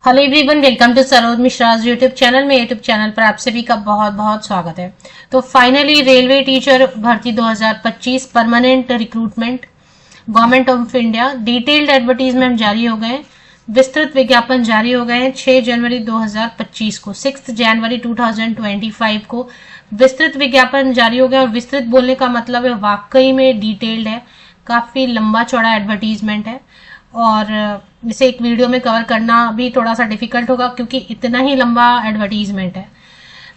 Hello everyone, welcome to Saroj Mishra's YouTube channel में। YouTube channel पर आप सभी का बहुत बहुत स्वागत है। तो फाइनली रेलवे टीचर भर्ती 2025 permanent recruitment government of India detailed advertisement जारी हो गए। विस्तृत विज्ञापन जारी हो गए हैं 6 जनवरी 2025 को। 6 जनवरी 2025 को विस्तृत विज्ञापन जारी हो गया। और विस्तृत बोलने का मतलब है वाकई में डिटेल्ड है, काफी लंबा चौड़ा एडवर्टीजमेंट है और इसे एक वीडियो में कवर करना भी थोड़ा सा डिफिकल्ट होगा क्योंकि इतना ही लंबा एडवर्टीजमेंट है।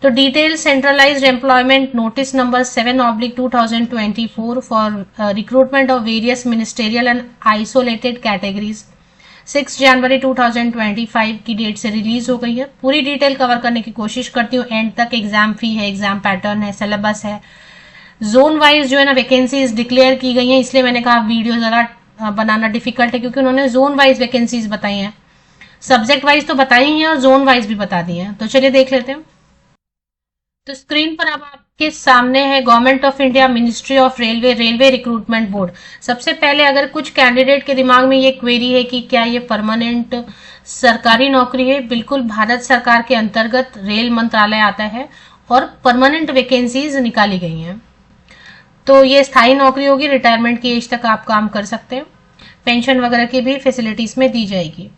तो detail centralised employment notice number 7/2024 for recruitment of various ministerial and isolated categories 6 जनवरी 2025 की डेट से रिलीज हो गई है। पूरी डिटेल कवर करने की कोशिश करती हूँ एंड तक। एग्जाम फी है, एग्जाम पैटर्न है, सिलेबस है, जोन वाइज जो है ना वैकेंसीज डिक्लेयर की गई हैं, इसलिए मैंने कहा वीडियो जरा बनाना डिफिकल्ट है क्योंकि उन्होंने जोन वाइज वैकेंसीज बताई हैं। सब्जेक्ट वाइज तो बताई हैं और जोन वाइज भी बता दी हैं। तो चलिए देख लेते हैं। तो स्क्रीन पर अब आपके सामने है government of India, ministry of railway, railway recruitment board. सबसे पहले अगर कुछ कैंडिडेट के दिमाग में ये क्वेरी है कि क्या ये परमानेंट सरकारी नौकरी है, बिल्कुल भारत सरकार के अंतर्गत रेल मंत्रालय आता है और परमानेंट वैकेंसीज निकाली गई हैं। तो ये स्थायी नौकरी होगी, रिटायरमेंट की एज तक आप काम कर सकते हैं, पेंशन वगैरह की भी फैसिलिटीज में दी जाएगी।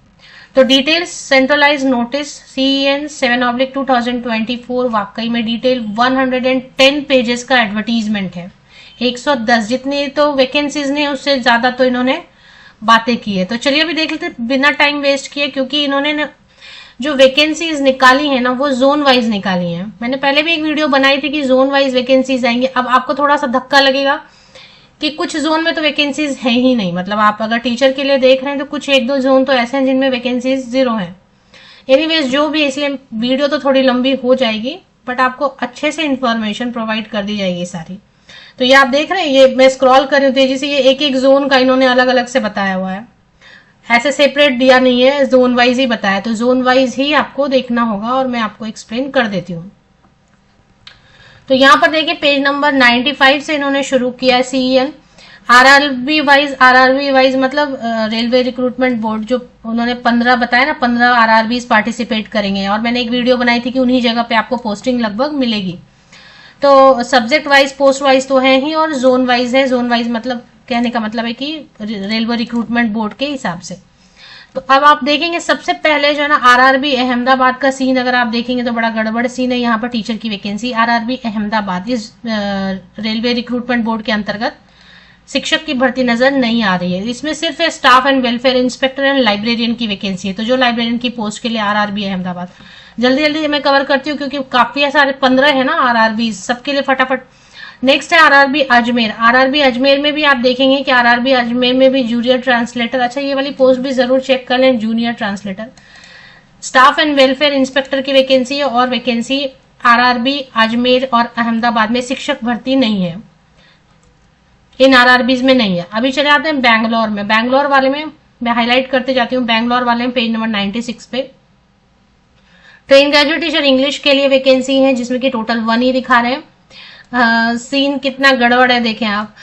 तो डिटेल्स सेंट्रलाइज नोटिस CEN 7/2024 वाकई में डिटेल 110 पेजेस का एडवर्टीजमेंट है। 110 जितनी तो वैकेंसीज ने उससे ज्यादा तो इन्होंने बातें की है। तो चलिए अभी देख लेते बिना टाइम वेस्ट किए, क्योंकि इन्होंने जो वैकेंसीज निकाली है ना वो जोन वाइज निकाली है। मैंने पहले भी एक वीडियो बनाई थी कि जोन वाइज वैकेंसीज आएंगे। अब आपको थोड़ा सा धक्का लगेगा कि कुछ जोन में तो वैकेंसीज है ही नहीं। मतलब आप अगर टीचर के लिए देख रहे हैं तो कुछ एक दो जोन तो ऐसे हैं जिनमें वैकेंसीज 0 है। एनीवेज जो भी, इसलिए वीडियो तो थोड़ी लंबी हो जाएगी बट आपको अच्छे से इंफॉर्मेशन प्रोवाइड कर दी जाएगी सारी। तो ये आप देख रहे हैं, ये मैं स्क्रॉल कर रही हूँ तेजी से, ये एक एक जोन का इन्होंने अलग अलग से बताया हुआ है, ऐसे सेपरेट दिया नहीं है, जोन वाइज ही बताया। तो जोन वाइज ही आपको देखना होगा और मैं आपको एक्सप्लेन कर देती हूँ। तो यहाँ पर देखिए पेज नंबर 95 से इन्होंने शुरू किया है CEN। आरआरबी वाइज मतलब रेलवे रिक्रूटमेंट बोर्ड, जो उन्होंने 15 बताया ना, 15 RRBs पार्टिसिपेट करेंगे और मैंने एक वीडियो बनाई थी कि उन्हीं जगह पे आपको पोस्टिंग लगभग मिलेगी। तो सब्जेक्ट वाइज, पोस्ट वाइज तो है ही और जोन वाइज है। जोन वाइज मतलब कहने का मतलब है कि रेलवे रिक्रूटमेंट बोर्ड के हिसाब से। तो अब आप देखेंगे सबसे पहले जो है ना RRB अहमदाबाद का सीन अगर आप देखेंगे तो बड़ा गड़बड़ सीन है। यहाँ पर टीचर की वैकेंसी RRB अहमदाबाद, इस रेलवे रिक्रूटमेंट बोर्ड के अंतर्गत शिक्षक की भर्ती नजर नहीं आ रही है। इसमें सिर्फ staff and welfare inspector and librarian की वैकेंसी है। तो जो लाइब्रेरियन की पोस्ट के लिए RRB अहमदाबाद, जल्दी जल्दी मैं कवर करती हूँ क्योंकि काफी सारे 15 है ना RRB, सबके लिए फटाफट। नेक्स्ट है RRB अजमेर। RRB अजमेर में भी आप देखेंगे कि RRB अजमेर में भी जूनियर ट्रांसलेटर, अच्छा ये वाली पोस्ट भी जरूर चेक कर लें, junior translator. Staff and welfare inspector की वैकेंसी है और वैकेंसी RRB अजमेर और अहमदाबाद में शिक्षक भर्ती नहीं है, इन RRBs में नहीं है। अभी चले आते हैं बैंगलोर में। बैंगलोर वाले में मैं हाईलाइट करते जाती हूँ। बैंगलोर वाले में पेज नंबर 96 पे ट्रेन ग्रेजुएट टीचर इंग्लिश के लिए वैकेंसी है जिसमें कि टोटल 1 ही दिखा रहे हैं। सीन कितना गड़बड़ है देखें आप।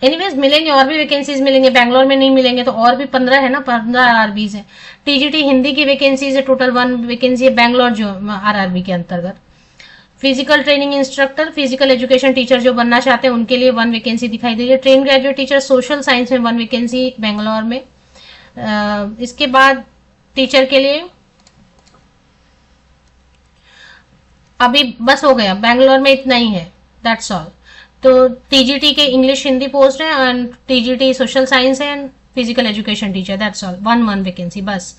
एनीवेज मिलेंगे और भी वैकेंसीज मिलेंगे, बैंगलोर में नहीं मिलेंगे तो और भी 15 है ना, 15 RRBs है। TGT हिंदी की वैकेंसीज है, टोटल 1 वैकेंसी है बैंगलोर जो RRB के अंतर्गत। Physical training instructor, physical education teacher जो बनना चाहते हैं उनके लिए 1 वैकेंसी दिखाई दे रही है। Train graduate teacher social science में 1 वैकेंसी बैंगलोर में। इसके बाद टीचर के लिए अभी बस हो गया, बैंगलोर में इतना ही है, दैट्स ऑल। तो TGT के इंग्लिश हिंदी पोस्ट है एंड TGT सोशल साइंस है and physical education teacher, that's all, 1 vacancy बस।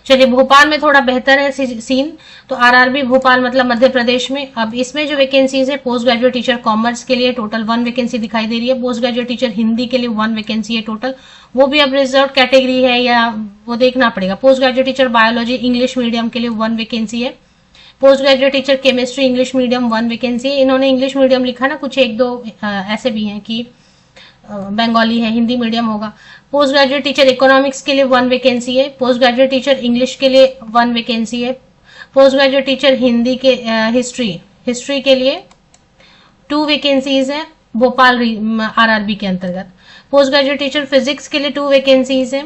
चलिए भोपाल में थोड़ा बेहतर है सीन। तो RRB भोपाल मतलब मध्य प्रदेश में। अब इसमें जो वैकेंसीज है, पोस्ट ग्रेजुएट टीचर कॉमर्स के लिए टोटल 1 वैकेंसी दिखाई दे रही है। पोस्ट ग्रेजुएट टीचर हिंदी के लिए 1 वैकेंसी है टोटल, वो भी अब रिजर्व कैटेगरी है या वो देखना पड़ेगा। Post graduate teacher biology English medium के लिए 1 वैकेंसी है। Post graduate teacher chemistry English medium 1 vacancy. इन्होंने इंग्लिश मीडियम लिखा ना, कुछ एक दो ऐसे भी हैं कि बंगाली है, हिंदी मीडियम होगा। पोस्ट ग्रेजुएट टीचर इकोनॉमिक्स के लिए 1 वैकेंसी है। पोस्ट ग्रेजुएट टीचर इंग्लिश के लिए 1 वैकेंसी है। पोस्ट ग्रेजुएट टीचर हिंदी के हिस्ट्री के लिए 2 वैकेंसीज है भोपाल RRB के अंतर्गत। पोस्ट ग्रेजुएट टीचर फिजिक्स के लिए 2 वैकेंसीज है।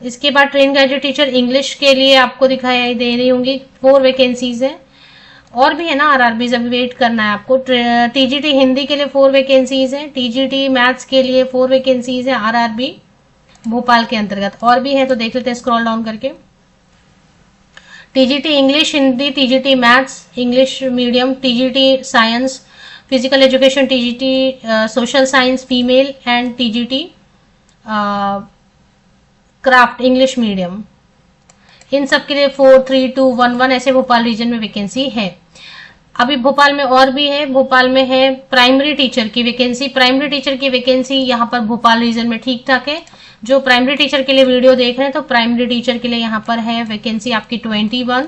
इसके बाद ट्रेन ग्रेजुएट टीचर इंग्लिश के लिए आपको दिखाई दे रही होंगी, 4 वैकेंसीज है। और भी है ना आरआरबीज, अभी वेट करना है आपको। टीजीटी हिंदी के लिए 4 वैकेंसीज है, टीजीटी मैथ्स के लिए 4 वैकेंसीज है आरआरबी भोपाल के अंतर्गत। और भी है तो देख लेते हैं स्क्रॉल डाउन करके। TGT English Hindi, TGT maths English medium, TGT science physical education, TGT social science female and TGT craft English medium, इन सब के लिए 4, 3, 2, 1, 1 ऐसे भोपाल रीजन में वैकेंसी है। अभी भोपाल में और भी है, भोपाल में है प्राइमरी टीचर की वैकेंसी। प्राइमरी टीचर की वैकेंसी यहाँ पर भोपाल रीजन में ठीक ठाक है। जो प्राइमरी टीचर के लिए वीडियो देख रहे हैं तो प्राइमरी टीचर के लिए यहाँ पर है वैकेंसी आपकी 21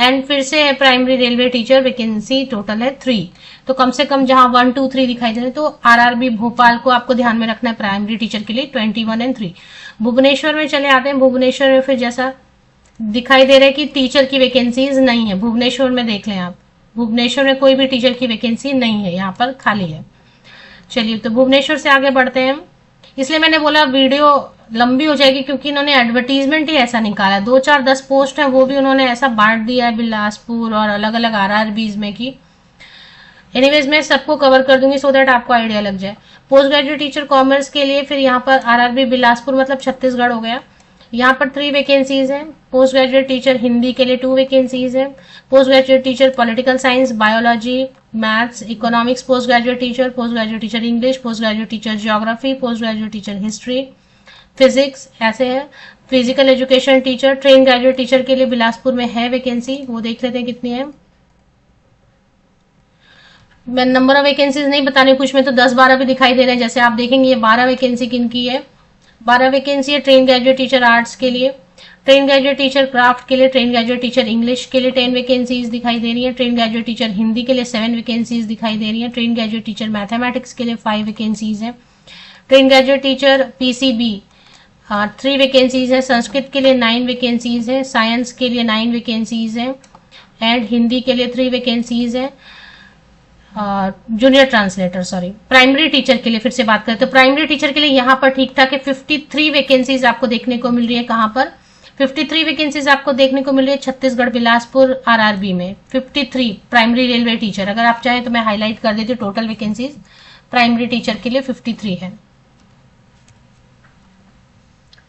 एंड फिर से है primary railway teacher vacancy total है 3। तो कम से कम जहां 1, 2, 3 दिखाई दे रहे हैं तो आरआरबी भोपाल को आपको ध्यान में रखना है प्राइमरी टीचर के लिए 21 एंड 3। भुवनेश्वर में चले आते हैं। भुवनेश्वर में फिर जैसा दिखाई दे रहा है कि टीचर की वैकेंसीज नहीं है। भुवनेश्वर में देख लें आप, भुवनेश्वर में कोई भी टीचर की वैकेंसी नहीं है, यहाँ पर खाली है। चलिए तो भुवनेश्वर से आगे बढ़ते हैं। इसलिए मैंने बोला वीडियो लंबी हो जाएगी क्योंकि इन्होंने एडवर्टीजमेंट ही ऐसा निकाला, 2, 4, 10 पोस्ट है वो भी उन्होंने ऐसा बांट दिया है बिलासपुर और अलग अलग आरआरबीज में की। एनीवेज मैं सबको कवर कर दूंगी सो दैट आपको आइडिया लग जाए। पोस्ट ग्रेजुएट टीचर कॉमर्स के लिए फिर यहाँ पर आरआरबी बिलासपुर मतलब छत्तीसगढ़ हो गया, यहाँ पर 3 वैकेंसीज हैं। पोस्ट ग्रेजुएट टीचर हिंदी के लिए 2 वैकेंसीज हैं। Post graduate teacher political science, biology, maths, economics post graduate teacher English, post graduate teacher geography, post graduate teacher history, physics ऐसे है। Physical education teacher, trained graduate teacher के लिए बिलासपुर में है vacancy, वो देख लेते हैं कितनी है। मैं नंबर ऑफ वैकेंसीज नहीं बता रही, कुछ में तो 10-12 भी दिखाई दे रहे हैं। जैसे आप देखेंगे ये 12 वैकेंसी किनकी है, 12 वैकेंसी है ट्रेन ग्रेजुएट टीचर आर्ट्स के लिए, ट्रेन ग्रेजुएट टीचर क्राफ्ट के लिए, ट्रेन ग्रेजुएट टीचर इंग्लिश के लिए 10 वैकेंसीज दिखाई दे रही है, ट्रेन ग्रेजुएट टीचर हिंदी के लिए 7 वैकेंसीज दिखाई दे रही है, ट्रेन ग्रेजुएट टीचर मैथमेटिक्स के लिए 5 वैकेंसीज है, train graduate teacher PCB 3 vacancies है, संस्कृत के लिए 9 वैकेंसीज है, साइंस के लिए 9 वैकेंसीज है एंड हिंदी के लिए 3 वैकेंसीज है। जूनियर ट्रांसलेटर प्राइमरी टीचर के लिए फिर से बात करें तो प्राइमरी टीचर के लिए यहाँ पर ठीक ठाक है, 53 वैकेंसीज आपको देखने को मिल रही है। कहाँ पर 53 वैकेंसीज आपको देखने को मिल रही है? छत्तीसगढ़ बिलासपुर आरआरबी में 53 प्राइमरी रेलवे टीचर। अगर आप चाहें तो मैं हाईलाइट कर देती हूँ, टोटल वैकेंसीज प्राइमरी टीचर के लिए 53 है।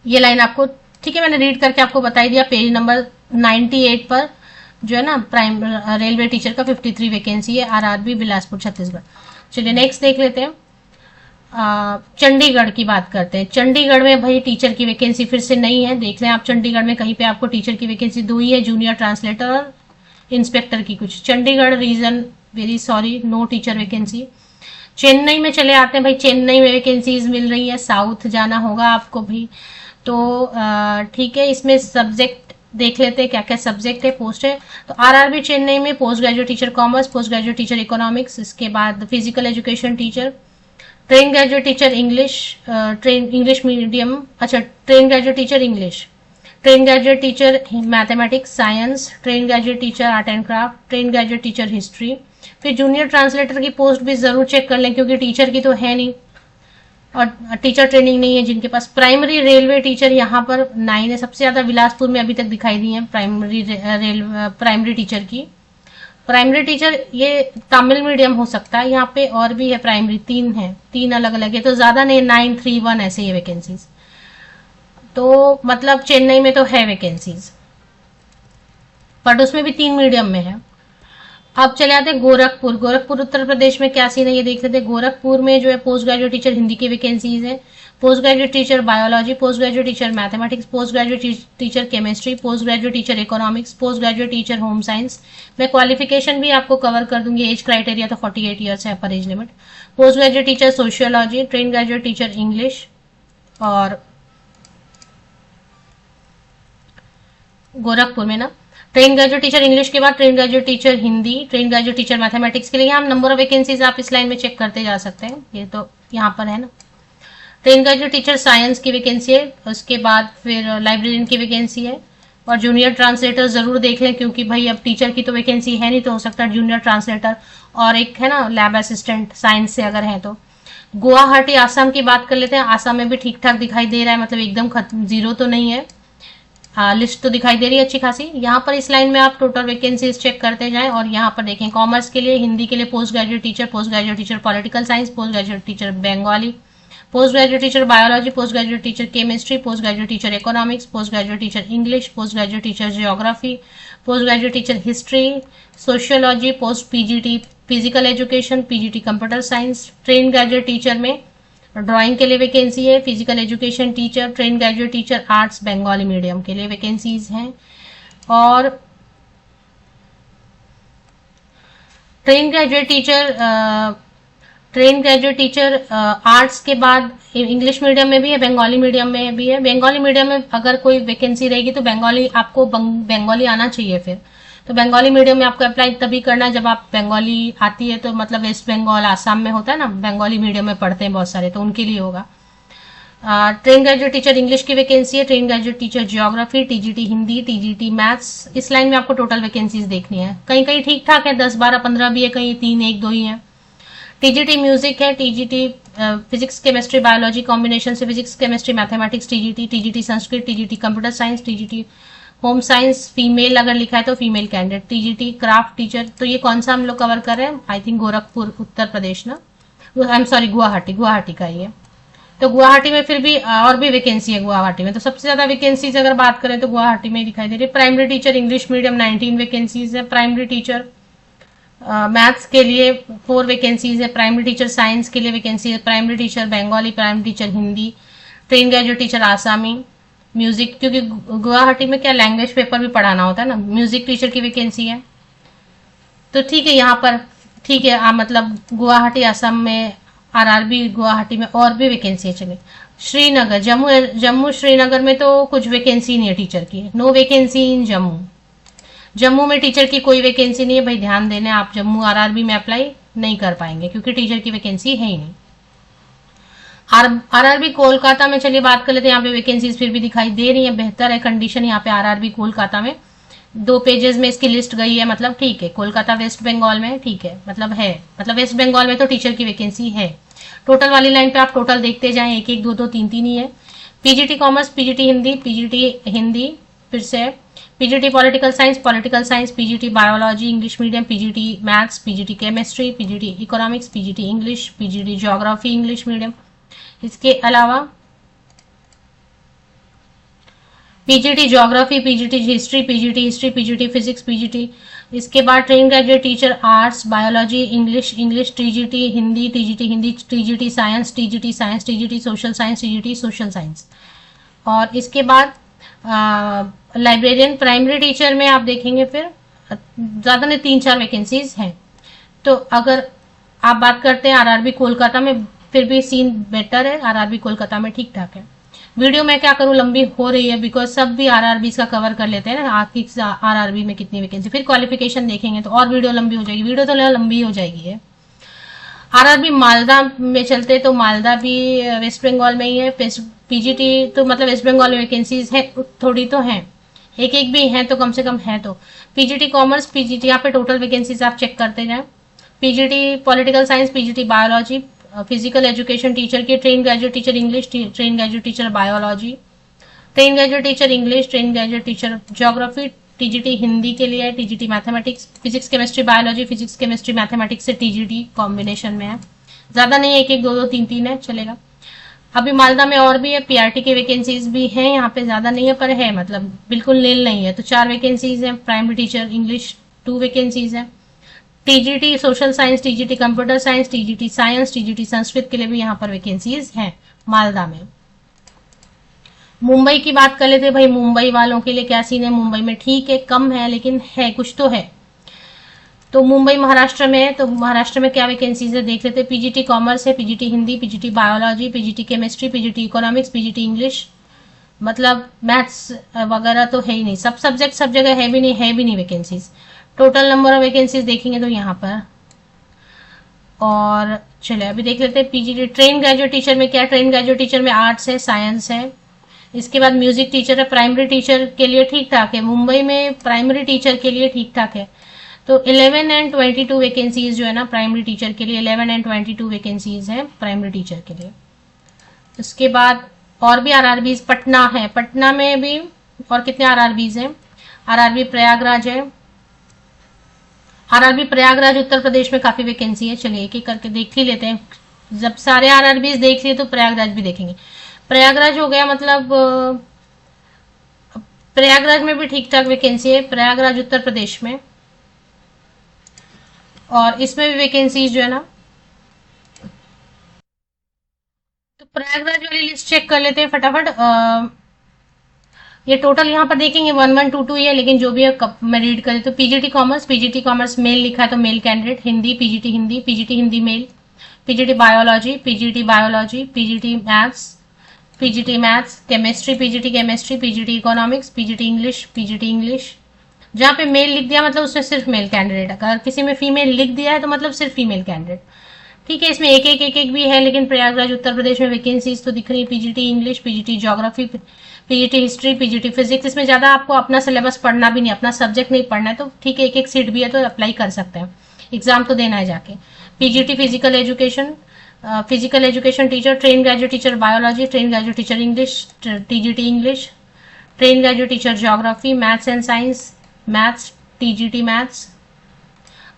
ये लाइन आपको ठीक है, मैंने रीड करके आपको बताई दिया। पेज नंबर 98 पर जो है ना प्राइम रेलवे टीचर का 53 वैकेंसी है आरआरबी बिलासपुर छत्तीसगढ़। चलिए नेक्स्ट देख लेते हैं। चंडीगढ़ की बात करते हैं। चंडीगढ़ में भाई टीचर की वैकेंसी फिर से नहीं है, देख लें आप चंडीगढ़ में कहीं पे आपको टीचर की वैकेंसी 2 ही है, जूनियर ट्रांसलेटर और इंस्पेक्टर की कुछ। Chandigarh region very sorry, no teacher vacancy. Chennai में चले आते हैं भाई, चेन्नई में वैकेंसीज मिल रही है, साउथ जाना होगा आपको भी तो ठीक है। इसमें सब्जेक्ट देख लेते हैं क्या क्या सब्जेक्ट है, पोस्ट है। तो आरआरबी चेन्नई में post graduate teacher commerce, post graduate teacher economics, इसके बाद physical education teacher, trained graduate teacher English, trained English medium, अच्छा trained graduate teacher English, trained graduate teacher mathematics science, trained graduate teacher art and craft, trained graduate teacher history. फिर junior translator की post भी जरूर check कर लें क्योंकि teacher की तो है नहीं और टीचर ट्रेनिंग नहीं है जिनके पास। प्राइमरी रेलवे टीचर यहाँ पर 9 है, सबसे ज्यादा बिलासपुर में अभी तक दिखाई दी है प्राइमरी टीचर की। प्राइमरी टीचर ये तमिल मीडियम हो सकता है, यहाँ पे और भी है प्राइमरी 3 है, 3 अलग अलग है तो ज्यादा नहीं, 9, 3, 1 ऐसे ही वैकेंसीज। तो मतलब चेन्नई में तो है वैकेंसीज बट उसमें भी 3 मीडियम में है। अब चले आते हैं गोरखपुर। गोरखपुर उत्तर प्रदेश में क्या सीन है ये देख लेते हैं। गोरखपुर में जो है पोस्ट ग्रेजुएट टीचर हिंदी की वैकेंसीज है, post graduate teacher biology, post graduate teacher mathematics, post graduate teacher chemistry, post graduate teacher economics, post graduate teacher home science. मैं क्वालिफिकेशन भी आपको कवर कर दूंगी। एज क्राइटेरिया तो 48 ईयर्स है, अपर age limit. Post graduate teacher sociology, train graduate teacher English और गोरखपुर में ना ट्रेन ग्रेजुएट टीचर इंग्लिश के बाद train graduate teacher Hindi, train graduate teacher mathematics के लिए यहाँ नंबर ऑफ वैकेंसीज आप इस लाइन में चेक करते जा सकते हैं, ये तो यहाँ पर है ना। ट्रेन ग्रेजुएट टीचर साइंस की वैकेंसी है, उसके बाद फिर लाइब्रेरियन की वैकेंसी है और जूनियर ट्रांसलेटर जरूर देख लें क्योंकि भाई अब टीचर की तो वैकेंसी है नहीं तो हो सकता है जूनियर ट्रांसलेटर और एक है ना लैब असिस्टेंट साइंस से अगर है तो। गुवाहाटी आसाम की बात कर लेते हैं। आसाम में भी ठीक ठाक दिखाई दे रहा है, मतलब एकदम जीरो तो नहीं है, लिस्ट तो दिखाई दे रही है अच्छी खासी। यहाँ पर इस लाइन में आप टोटल वैकेंसीज चेक करते जाएं और यहाँ पर देखें कॉमर्स के लिए, हिंदी के लिए post graduate teacher political science, post graduate teacher Bengali, post graduate teacher biology, post graduate teacher chemistry, post graduate teacher economics, post graduate teacher English, post graduate teacher geography, post graduate teacher history, sociology, post PGT physical education, PGT computer science. Trained graduate teacher में drawing के लिए vacancy है, physical education teacher, trained graduate teacher arts Bengali medium के लिए vacancies हैं। और train graduate teacher arts के बाद इंग्लिश मीडियम में भी है, बंगाली मीडियम में भी है। बंगाली मीडियम में अगर कोई वैकेंसी रहेगी तो बंगाली आपको बंगाली आना चाहिए फिर। तो बंगाली मीडियम में आपको अप्लाई तभी करना है जब आप बंगाली आती है, तो मतलब वेस्ट बंगाल आसाम में होता है ना, बंगाली मीडियम में पढ़ते हैं बहुत सारे, तो उनके लिए होगा। ट्रेन ग्रेजुएट टीचर इंग्लिश की वैकेंसी है, train graduate teacher geography, TGT Hindi, TGT maths. इस लाइन में आपको टोटल वैकेंसीज देखनी है। कहीं कहीं ठीक ठाक है, 10 12 15 भी है, कहीं 3 1 2 ही है। टीजीटी म्यूजिक है, TGT physics chemistry biology combination से physics chemistry mathematics, TGT Sanskrit, TGT computer science, TGT home science, female अगर लिखा है तो female candidate, TGT craft teacher. तो ये कौन सा हम लोग कवर कर रहे हैं? आई थिंक गोरखपुर उत्तर प्रदेश ना, आई एम सॉरी गुवाहाटी का ये। तो गुवाहाटी में फिर भी और भी वैकेंसी है गुवाहाटी में। तो सबसे ज्यादा वैकेंसीज अगर बात करें तो गुवाहाटी में दिखाई दे रही है। Primary teacher English medium 19 vacancies है। प्राइमरी टीचर मैथ्स के लिए 4 वैकेंसीज है। प्राइमरी टीचर साइंस के लिए वैकेंसी है। Primary teacher Bengali, primary teacher Hindi, train graduate teacher आसामी, म्यूजिक, क्योंकि गुवाहाटी में क्या लैंग्वेज पेपर भी पढ़ाना होता है ना, म्यूजिक टीचर की वैकेंसी है। तो ठीक है, यहाँ पर ठीक है, मतलब गुवाहाटी असम में, आरआरबी गुवाहाटी में और भी वैकेंसी है। चलिए श्रीनगर, जम्मू श्रीनगर में तो कुछ वैकेंसी नहीं है टीचर की, no vacancy in Jammu. Jammu में टीचर की कोई वैकेंसी नहीं है भाई, ध्यान देना, आप जम्मू आरआरबी में अप्लाई नहीं कर पाएंगे क्योंकि टीचर की वैकेंसी है ही नहीं। आरआरबी कोलकाता में चलिए बात कर लेते हैं। यहाँ पे वैकेंसीज फिर भी दिखाई दे रही है, बेहतर है कंडीशन यहाँ पे आरआरबी कोलकाता में। 2 पेजेस में इसकी लिस्ट गई है, मतलब ठीक है। कोलकाता वेस्ट बंगाल में ठीक है, मतलब है, मतलब वेस्ट बंगाल में तो टीचर की वैकेंसी है। टोटल वाली लाइन पे आप टोटल देखते जाएं, 1 1 2 2 3 3 ही है। पीजीटी कॉमर्स, पीजीटी हिंदी फिर से, PGT political science, PGT biology English medium, PGT maths, PGT chemistry, PGT economics, PGT English, PGT geography English medium. इसके अलावा PGT geography, PGT history, PGT physics, PGT. इसके बाद train graduate teacher arts biology English, TGT Hindi, TGT science, TGT social science. और इसके बाद librarian primary teacher में आप देखेंगे फिर ज्यादा नहीं, 3 4 वैकेंसीज हैं। तो अगर आप बात करते हैं आरआरबी कोलकाता में, फिर भी सीन बेटर है, आरआरबी कोलकाता में ठीक ठाक है। वीडियो मैं क्या करूं, लंबी हो रही है बिकॉज सब भी आरआरबी का कवर कर लेते हैं ना, आखिर आरआरबी में कितनी वैकेंसी, फिर क्वालिफिकेशन देखेंगे तो और वीडियो लंबी हो जाएगी। वीडियो तो लंबी हो जाएगी है। आरआरबी मालदा में चलते तो मालदा भी वेस्ट बंगाल में ही है। पीजीटी तो मतलब वेस्ट बंगाल में वैकेंसीज है, थोड़ी तो है, एक एक भी है तो कम से कम है। तो पीजीटी कॉमर्स, पीजीटी यहाँ पे टोटल वैकेंसीज आप चेक करते जाए। PGT political science, PGT biology, physical education teacher की, trained graduate teacher English, trained graduate teacher biology, trained graduate teacher English, trained graduate teacher geography, TGT Hindi के लिए है, TGT mathematics, physics chemistry biology, physics chemistry mathematics से TGT combination में है। ज्यादा नहीं है, 1 1 2 2 3 3 है, चलेगा। अभी मालदा में और भी है, पीआरटी की वैकेंसीज भी हैं, यहाँ पे ज्यादा नहीं है पर है, मतलब बिल्कुल नील नहीं है। तो 4 वैकेंसीज है। प्राइमरी टीचर इंग्लिश 2 वैकेंसीज है। TGT social science, TGT computer science, TGT science, TGT Sanskrit के लिए भी यहाँ पर वैकेंसीज हैं मालदा में। मुंबई की बात कर लेते भाई, मुंबई वालों के लिए क्या सीन है? मुंबई में ठीक है, कम है लेकिन है, कुछ तो है। तो मुंबई महाराष्ट्र में है, तो महाराष्ट्र में क्या वैकेंसीज है देख लेते हैं। पीजीटी कॉमर्स है, PGT Hindi, PGT biology, PGT chemistry, PGT economics, PGT English, मतलब मैथ्स वगैरह तो है ही नहीं, सब सब्जेक्ट सब जगह है भी नहीं vacancies. Total number of vacancies देखेंगे तो यहाँ पर, और चले अभी देख लेते हैं पीजीटी ट्रेन ग्रेजुएट टीचर में क्या। ट्रेन ग्रेजुएट टीचर में आर्ट्स है, साइंस है। इसके बाद म्यूजिक टीचर है। प्राइमरी टीचर के लिए ठीक ठाक है, मुंबई में प्राइमरी टीचर के लिए ठीक ठाक है। तो 11 एंड 22 वैकेंसीज जो है ना प्राइमरी टीचर के लिए, 11 एंड 22 वैकेंसीज है प्राइमरी टीचर के लिए। उसके बाद और भी आरआरबी पटना है, पटना में भी और कितने आरआरबीज हैं? आरआरबी प्रयागराज है। आरआरबी प्रयागराज उत्तर प्रदेश में काफी वैकेंसी है। चलिए एक एक करके देख ही लेते हैं। जब सारे आरआरबीज देख लिए तो प्रयागराज भी देखेंगे। प्रयागराज हो गया, मतलब प्रयागराज में भी ठीक ठाक वैकेंसी है, प्रयागराज उत्तर प्रदेश में। और इसमें भी वैकेंसीज जो है ना, तो प्रयागराज वाली लिस्ट चेक कर लेते हैं फटाफट। ये टोटल यहाँ पर देखेंगे 1122 ही है, लेकिन जो भी है मैं रीड करें तो पीजीटी कॉमर्स मेल लिखा है तो male candidate, Hindi PGT Hindi male, PGT biology PGT maths, chemistry PGT economics, PGT English. जहाँ पे मेल लिख दिया मतलब उसमें सिर्फ मेल कैंडिडेट, अगर किसी में फीमेल लिख दिया है तो मतलब सिर्फ फीमेल कैंडिडेट। ठीक है, इसमें एक भी है, लेकिन प्रयागराज उत्तर प्रदेश में वैकेंसीज तो दिख रही है। PGT English, PGT geography, PGT history, PGT physics. इसमें ज्यादा आपको अपना सिलेबस पढ़ना भी नहीं, अपना सब्जेक्ट नहीं पढ़ना है, तो ठीक है, एक सीट भी है तो अप्लाई कर सकते हैं, एग्जाम तो देना है जाके। PGT physical education teacher, trained graduate teacher biology, trained graduate teacher English, TGT English, trained graduate teacher geography, maths and science, maths TGT maths.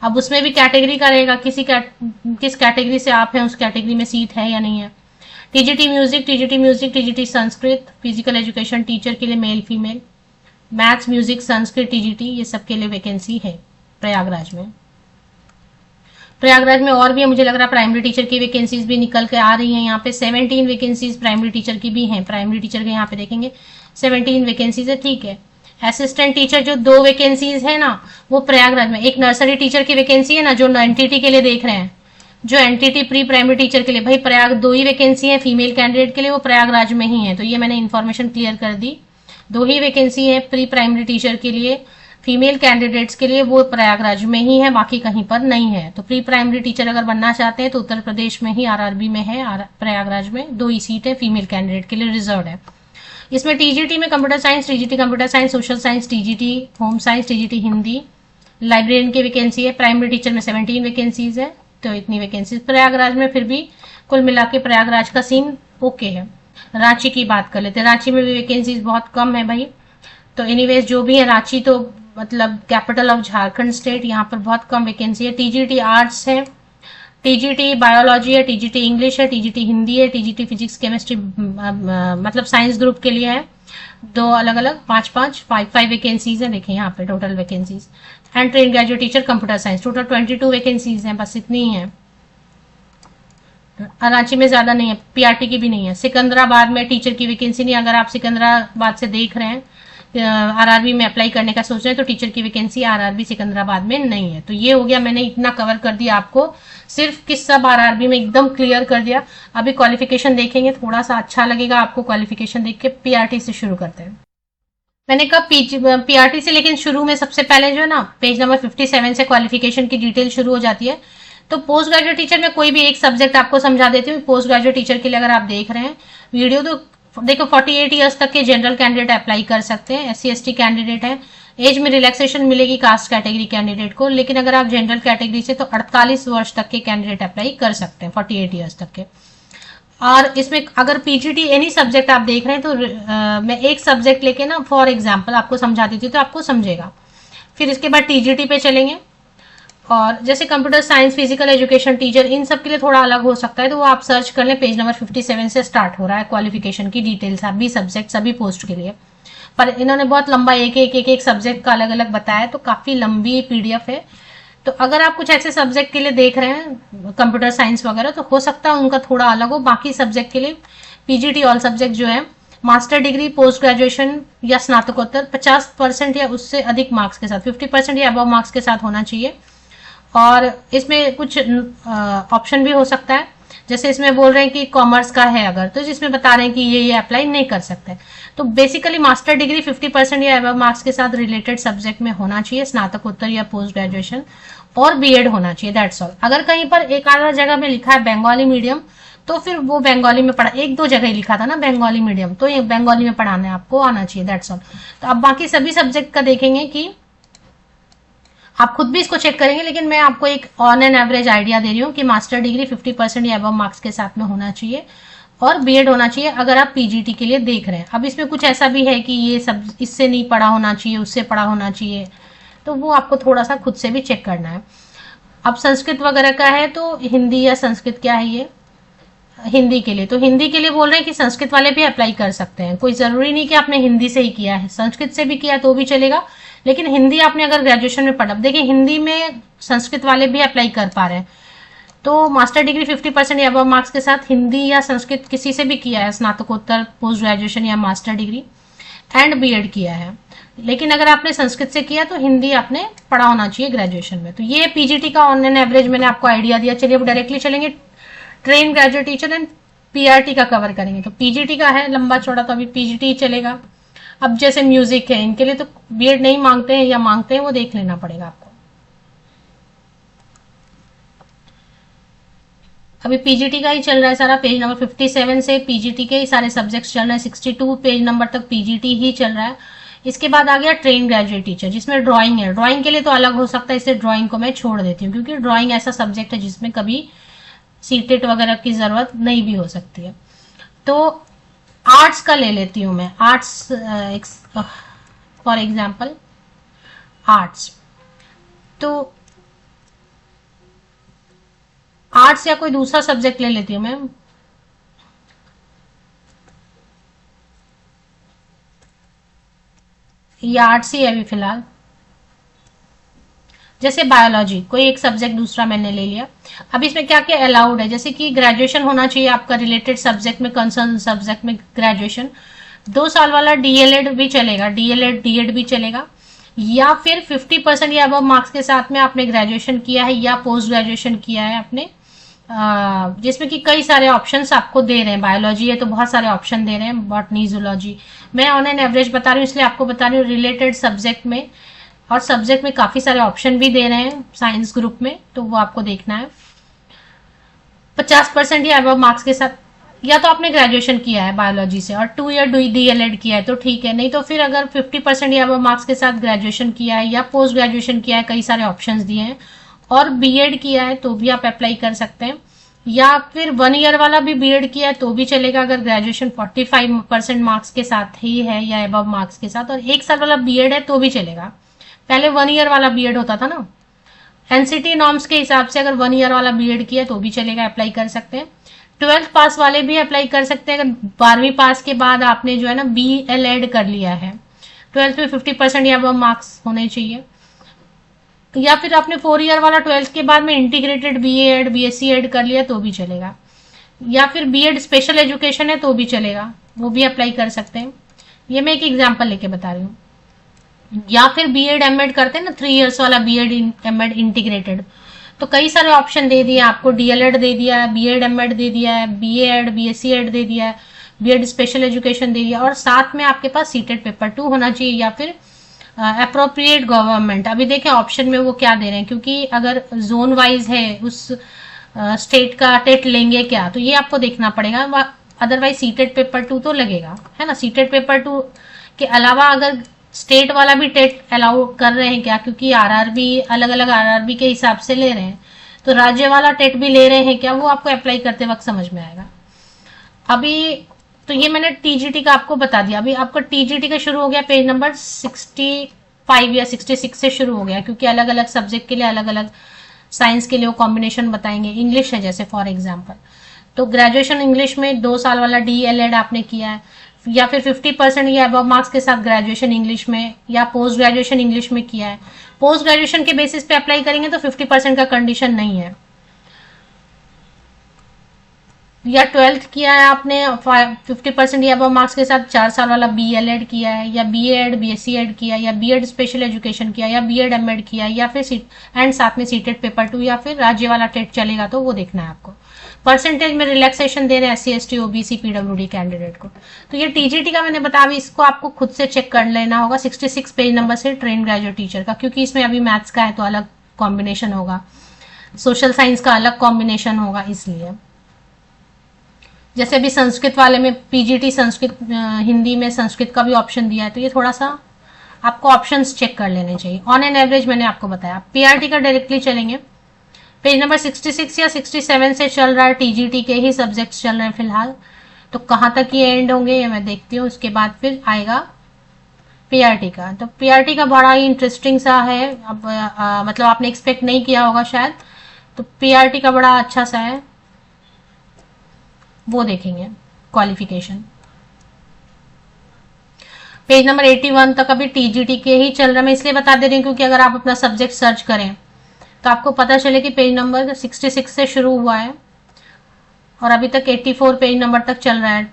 अब उसमें भी कैटेगरी का रहेगा, किस कैटेगरी से आप हैं, उस कैटेगरी में सीट है या नहीं है। TGT music, TGT Sanskrit, physical education teacher के लिए male female, maths music Sanskrit TGT, ये सब के लिए वैकेंसी है प्रयागराज में। प्रयागराज में और भी है, मुझे लग रहा है प्राइमरी टीचर की वैकेंसीज भी निकल के आ रही हैं। यहाँ पे 17 वैकेंसीज प्राइमरी टीचर की भी हैं। प्राइमरी टीचर के यहाँ पे देखेंगे 17 वैकेंसीज है, ठीक है। असिस्टेंट टीचर जो 2 वैकेंसीज है ना, वो प्रयागराज में। एक नर्सरी टीचर की वैकेंसी है ना, जो एनटीटी के लिए देख रहे हैं, जो एनटीटी प्री प्राइमरी टीचर के लिए, भाई प्रयाग 2 ही वैकेंसी है फीमेल कैंडिडेट के लिए, वो प्रयागराज में ही है। तो ये मैंने इन्फॉर्मेशन क्लियर कर दी, 2 ही वैकेंसी है प्री प्राइमरी टीचर के लिए फीमेल कैंडिडेट्स के लिए, वो प्रयागराज में ही है, बाकी कहीं पर नहीं है। तो प्री प्राइमरी टीचर अगर बनना चाहते हैं तो उत्तर प्रदेश में ही आरआरबी में है, प्रयागराज में 2 ही सीट है फीमेल कैंडिडेट के लिए रिजर्व है। इसमें टीजीटी में computer science, social science, TGT home science, TGT Hindi, librarian की वैकेंसी है। प्राइमरी टीचर में 17 वैकेंसीज है, तो इतनी वैकेंसीज प्रयागराज में। फिर भी कुल मिला के प्रयागराज का सीन ओके है। रांची की बात कर लेते हैं, रांची में भी वैकेंसीज बहुत कम है भाई। तो एनीवेज जो भी है, रांची तो मतलब कैपिटल ऑफ झारखंड स्टेट, यहाँ पर बहुत कम वैकेंसी है। टीजीटी आर्ट्स है, टीजीटी बायोलॉजी है, टीजीटी इंग्लिश है, टीजीटी हिंदी है, टीजीटी फिजिक्स केमिस्ट्री मतलब साइंस ग्रुप के लिए है। 2 अलग अलग 5 वैकेंसीज है, देखिए यहाँ पे total vacancies. And train graduate teacher computer science, total 22 vacancies हैं, बस इतनी ही है। रांची में ज्यादा नहीं है, पीआरटी की भी नहीं है। सिकंदराबाद में टीचर की वैकेंसी नहीं, अगर आप सिकंदराबाद से देख रहे हैं, आरआरबी में अप्लाई करने का सोच रहे हैं, तो टीचर की वैकेंसी आरआरबी सिकंदराबाद में नहीं है। तो ये हो गया, मैंने इतना कवर कर दिया आपको, सिर्फ किस सब आरआरबी में एकदम क्लियर कर दिया। अभी क्वालिफिकेशन देखेंगे, थोड़ा सा अच्छा लगेगा आपको क्वालिफिकेशन देख के। पीआरटी से शुरू करते हैं। मैंने कहा पीआरटी से, लेकिन शुरू में सबसे पहले जो है ना, पेज नंबर 57 से क्वालिफिकेशन की डिटेल शुरू हो जाती है। तो पोस्ट ग्रेजुएट टीचर में कोई भी एक सब्जेक्ट आपको समझा देती हूँ। पोस्ट ग्रेजुएट टीचर के लिए अगर आप देख रहे हैं वीडियो, तो देखो 48 ईयर्स तक के जनरल कैंडिडेट अप्लाई कर सकते हैं, SC/ST कैंडिडेट है। एज में रिलैक्सेशन मिलेगी कास्ट कैटेगरी कैंडिडेट को, लेकिन अगर आप जनरल कैटेगरी से तो 48 वर्ष तक के कैंडिडेट अप्लाई कर सकते हैं, 48 ईयर्स तक के। और इसमें अगर पीजीटी एनी सब्जेक्ट आप देख रहे हैं, तो मैं एक सब्जेक्ट लेके ना फॉर एग्जांपल आपको समझा देती हूँ, तो आपको समझेगा। फिर इसके बाद टीजीटी पे चलेंगे, और जैसे computer science, physical education teacher, इन सब के लिए थोड़ा अलग हो सकता है, तो वो आप सर्च कर लें। पेज नंबर 57 से स्टार्ट हो रहा है क्वालिफिकेशन की डिटेल्स, सभी सब्जेक्ट सभी पोस्ट के लिए। पर इन्होंने बहुत लंबा एक सब्जेक्ट का अलग अलग बताया, तो काफी लंबी पीडीएफ है। तो अगर आप कुछ ऐसे सब्जेक्ट के लिए देख रहे हैं, कंप्यूटर साइंस वगैरह, तो हो सकता है उनका थोड़ा अलग हो। बाकी सब्जेक्ट के लिए पीजीटी ऑल सब्जेक्ट जो है, मास्टर डिग्री, पोस्ट ग्रेजुएशन या स्नातकोत्तर 50% या उससे अधिक मार्क्स के साथ, 50% या अबव मार्क्स के साथ होना चाहिए। और इसमें कुछ ऑप्शन भी हो सकता है, जैसे इसमें बोल रहे हैं कि कॉमर्स का है अगर, तो इसमें बता रहे हैं कि ये अप्लाई नहीं कर सकते। तो बेसिकली मास्टर डिग्री 50% या अबव मार्क्स के साथ रिलेटेड सब्जेक्ट में होना चाहिए, स्नातकोत्तर या पोस्ट ग्रेजुएशन, और बीएड होना चाहिए, दैट्स ऑल। अगर कहीं पर एक आधा जगह में लिखा है बंगाली मीडियम, तो फिर वो बंगाली में पढ़ा, 1-2 जगह ही लिखा था ना बंगाली मीडियम, तो ये बंगाली में पढ़ाना है आपको, आना चाहिए, दैट्स ऑल। तो अब बाकी सभी सब्जेक्ट का देखेंगे कि आप खुद भी इसको चेक करेंगे, लेकिन मैं आपको एक ऑन एन एवरेज आइडिया दे रही हूँ कि मास्टर डिग्री 50% या अबव मार्क्स के साथ में होना चाहिए, और बीएड होना चाहिए अगर आप पीजीटी के लिए देख रहे हैं। अब इसमें कुछ ऐसा भी है कि ये सब इससे नहीं पढ़ा होना चाहिए, उससे पढ़ा होना चाहिए, तो वो आपको थोड़ा सा खुद से भी चेक करना है। अब संस्कृत वगैरह का है तो हिंदी या संस्कृत क्या है, ये हिंदी के लिए, तो हिंदी के लिए बोल रहे हैं कि संस्कृत वाले भी अप्लाई कर सकते हैं। कोई जरूरी नहीं कि आपने हिंदी से ही किया है, संस्कृत से भी किया तो भी चलेगा, लेकिन हिंदी आपने अगर ग्रेजुएशन में पढ़ा, देखिए हिंदी में संस्कृत वाले भी अप्लाई कर पा रहे हैं, तो मास्टर डिग्री 50% या अबव मार्क्स के साथ हिंदी या संस्कृत किसी से भी किया है, स्नातकोत्तर, पोस्ट ग्रेजुएशन या मास्टर डिग्री एंड बीएड किया है, लेकिन अगर आपने संस्कृत से किया तो हिंदी आपने पढ़ा होना चाहिए ग्रेजुएशन में। तो ये पीजीटी का ऑनलाइन एवरेज मैंने आपको आइडिया दिया। चलिए अब डायरेक्टली चलेंगे train graduate teacher and PRT का कवर करेंगे। तो पीजीटी का है लंबा चौड़ा, तो अभी पीजीटी चलेगा। अब जैसे म्यूजिक है, इनके लिए तो बीएड नहीं मांगते हैं या मांगते हैं, वो देख लेना पड़ेगा आपको। अभी पीजीटी का ही चल रहा है सारा, पेज नंबर 57 से पीजीटी के ही सारे सब्जेक्ट्स चल रहे हैं, 62 पेज नंबर तक पीजीटी ही चल रहा है। इसके बाद आ गया ट्रेन ग्रेजुएट टीचर, जिसमें ड्राइंग है। ड्राइंग के लिए तो अलग हो सकता है, इससे ड्राइंग को मैं छोड़ देती हूँ, क्योंकि ड्राइंग ऐसा सब्जेक्ट है जिसमें कभी सीटेट वगैरह की जरूरत नहीं भी हो सकती है। तो आर्ट्स का ले लेती हूं मैं, आर्ट्स फॉर एग्जाम्पल आर्ट्स, तो आर्ट्स या कोई दूसरा सब्जेक्ट ले लेती हूं मैं। ये आर्ट्स ही है अभी फिलहाल। जैसे बायोलॉजी, कोई एक सब्जेक्ट दूसरा मैंने ले लिया। अब इसमें क्या क्या अलाउड है, जैसे कि ग्रेजुएशन होना चाहिए आपका रिलेटेड सब्जेक्ट में, कंसर्न सब्जेक्ट में ग्रेजुएशन। 2 साल वाला डीएलएड भी चलेगा, डीएलएड डीएड भी चलेगा, या फिर 50% या अबव मार्क्स के साथ में आपने ग्रेजुएशन किया है या पोस्ट ग्रेजुएशन किया है आपने, जिसमें कि कई सारे ऑप्शंस आपको दे रहे हैं। बायोलॉजी है तो बहुत सारे ऑप्शन दे रहे हैं, बॉटनी, जूलॉजी। मैं ऑनलाइन एवरेज बता रही हूँ, इसलिए आपको बता रही हूँ रिलेटेड सब्जेक्ट में, और सब्जेक्ट में काफी सारे ऑप्शन भी दे रहे हैं साइंस ग्रुप में, तो वो आपको देखना है। 50% या अबव मार्क्स के साथ, या तो आपने ग्रेजुएशन किया है बायोलॉजी से और 2 ईयर डीएलएड किया है तो ठीक है, नहीं तो फिर अगर 50% या अबव मार्क्स के साथ ग्रेजुएशन किया है या पोस्ट ग्रेजुएशन किया है, कई सारे ऑप्शंस दिए हैं, और बीएड किया है तो भी आप अप्लाई कर सकते हैं, या फिर 1 ईयर वाला भी बीएड किया है तो भी चलेगा अगर ग्रेजुएशन 45% मार्क्स के साथ ही है या अबव मार्क्स के साथ, और 1 साल वाला बीएड है तो भी चलेगा। पहले 1 ईयर वाला बीएड होता था ना, एनसीटी नॉर्म्स के हिसाब से अगर 1 ईयर वाला बीएड किया तो भी चलेगा, अप्लाई कर सकते हैं। 12th पास वाले भी अप्लाई कर सकते हैं, अगर 12वीं पास के बाद आपने जो है ना बीएलएड कर लिया है, 12th में 50% या अबव मार्क्स होने चाहिए, या फिर आपने 4 ईयर वाला 12th के बाद में इंटीग्रेटेड बीएड बीएससी एड कर लिया तो भी चलेगा, या फिर बीएड स्पेशल एजुकेशन है तो भी चलेगा, वो भी अप्लाई कर सकते हैं। ये मैं एक एग्जाम्पल लेके बता रही हूँ। या फिर बीएड एमएड करते हैं ना, 3 इयर्स वाला बीएड एमएड इंटीग्रेटेड, तो कई सारे ऑप्शन दे दिए आपको, डीएलएड दे दिया है, बीएड एमएड दे दिया है, बीएड बीएससी एड दे दिया है, बीएड स्पेशल एजुकेशन दे दिया, और साथ में आपके पास सीटेट पेपर 2 होना चाहिए, या फिर अप्रोप्रिएट गवर्नमेंट। अभी देखें ऑप्शन में वो क्या दे रहे हैं, क्योंकि अगर जोन वाइज है उस स्टेट का टेट लेंगे क्या, तो ये आपको देखना पड़ेगा। अदरवाइज सीटेट पेपर 2 तो लगेगा, है ना। सीटेट पेपर 2 के अलावा अगर स्टेट वाला भी टेट अलाउ कर रहे हैं क्या, क्योंकि आरआरबी अलग अलग आरआरबी के हिसाब से ले रहे हैं, तो राज्य वाला टेट भी ले रहे हैं क्या, वो आपको अप्लाई करते वक्त समझ में आएगा। अभी तो ये मैंने टीजीटी का आपको बता दिया। अभी आपका टीजीटी का शुरू हो गया, पेज नंबर 65 या 66 से शुरू हो गया, क्योंकि अलग अलग सब्जेक्ट के लिए अलग अलग, साइंस के लिए वो कॉम्बिनेशन बताएंगे। इंग्लिश है जैसे फॉर एग्जाम्पल, तो ग्रेजुएशन इंग्लिश में 2 साल वाला डीएलएड आपने किया है, या फिर 50% या अबव मार्क्स के साथ ग्रेजुएशन इंग्लिश में या पोस्ट ग्रेजुएशन इंग्लिश में किया है। पोस्ट ग्रेजुएशन के बेसिस पे अप्लाई करेंगे तो 50% का कंडीशन नहीं है। या 12th किया है आपने 50% या अबव मार्क्स के साथ 4 साल वाला बीएलएड किया है, या बीएड बीएससी एड किया, या बीएड स्पेशल एजुकेशन किया, या बीएड एमएड किया, या फिर एंड साथ में सीटेट पेपर 2 या फिर राज्य वाला टेट चलेगा, तो वो देखना है आपको। परसेंटेज में रिलैक्सेशन दे रहे हैं SC ST OBC PWD candidate को। तो ये टीजीटी का मैंने बताया, इसको आपको खुद से चेक कर लेना होगा 66 पेज नंबर से, ट्रेन ग्रेजुएट टीचर का, क्योंकि इसमें अभी मैथ्स का है तो अलग कॉम्बिनेशन होगा, सोशल साइंस का अलग कॉम्बिनेशन होगा, इसलिए। जैसे अभी संस्कृत वाले में पीजीटी संस्कृत, हिंदी में संस्कृत का भी ऑप्शन दिया है, तो ये थोड़ा सा आपको ऑप्शंस चेक कर लेने चाहिए। ऑन एन एवरेज मैंने आपको बताया। पीआरटी का डायरेक्टली चलेंगे, पेज नंबर 66 या 67 से चल रहा है, टीजीटी के ही सब्जेक्ट्स चल रहे हैं फिलहाल। तो कहाँ तक ये एंड होंगे ये मैं देखती हूँ। उसके बाद फिर आएगा पीआरटी का। तो पीआरटी का बड़ा ही इंटरेस्टिंग सा है। अब मतलब आपने एक्सपेक्ट नहीं किया होगा शायद, तो पीआरटी का बड़ा अच्छा सा है, वो देखेंगे क्वालिफिकेशन। पेज नंबर 81 तक अभी टीजीटी के ही चल रहा है। मैं इसलिए बता दे रही हूँ क्योंकि अगर आप अपना सब्जेक्ट सर्च करें तो आपको पता चले कि पेज नंबर 66 से शुरू हुआ है और अभी तक 84 पेज नंबर तक चल रहा है